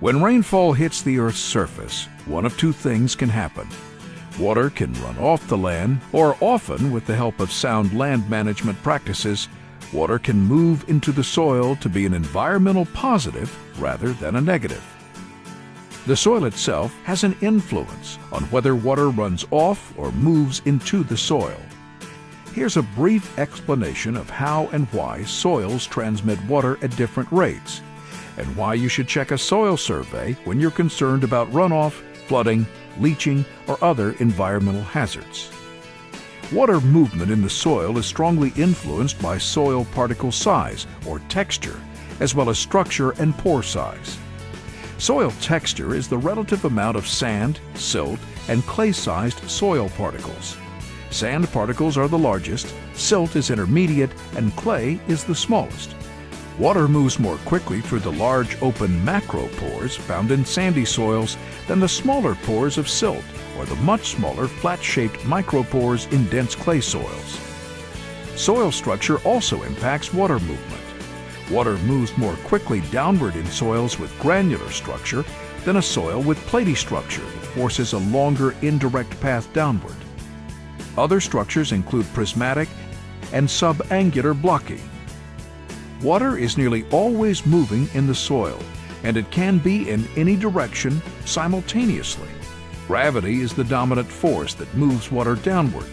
When rainfall hits the Earth's surface, one of two things can happen. Water can run off the land, or often, with the help of sound land management practices, water can move into the soil to be an environmental positive rather than a negative. The soil itself has an influence on whether water runs off or moves into the soil. Here's a brief explanation of how and why soils transmit water at different rates, and why you should check a soil survey when you're concerned about runoff, flooding, leaching, or other environmental hazards. Water movement in the soil is strongly influenced by soil particle size, or texture, as well as structure and pore size. Soil texture is the relative amount of sand, silt, and clay-sized soil particles. Sand particles are the largest, silt is intermediate, and clay is the smallest. Water moves more quickly through the large open macropores found in sandy soils than the smaller pores of silt, or the much smaller flat-shaped micropores in dense clay soils. Soil structure also impacts water movement. Water moves more quickly downward in soils with granular structure than a soil with platy structure that forces a longer indirect path downward. Other structures include prismatic and subangular blocking. Water is nearly always moving in the soil, and it can be in any direction simultaneously. Gravity is the dominant force that moves water downward.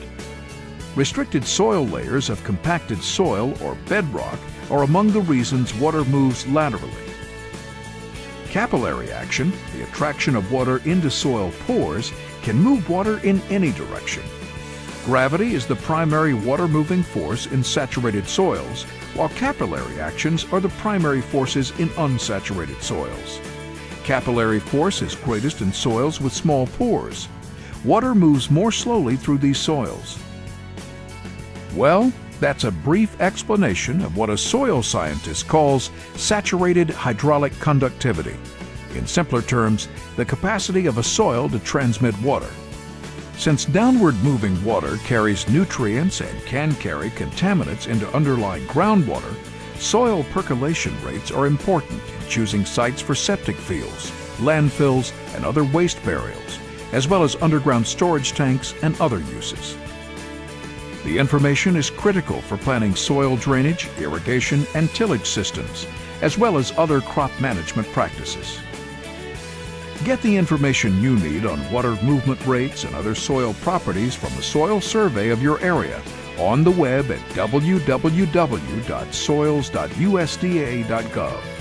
Restricted soil layers of compacted soil or bedrock are among the reasons water moves laterally. Capillary action, the attraction of water into soil pores, can move water in any direction. Gravity is the primary water-moving force in saturated soils, while capillary actions are the primary forces in unsaturated soils. Capillary force is greatest in soils with small pores. Water moves more slowly through these soils. Well, that's a brief explanation of what a soil scientist calls saturated hydraulic conductivity. In simpler terms, the capacity of a soil to transmit water. Since downward moving water carries nutrients and can carry contaminants into underlying groundwater, soil percolation rates are important in choosing sites for septic fields, landfills, and other waste burials, as well as underground storage tanks and other uses. The information is critical for planning soil drainage, irrigation, and tillage systems, as well as other crop management practices. Get the information you need on water movement rates and other soil properties from the soil survey of your area on the web at www.soils.usda.gov.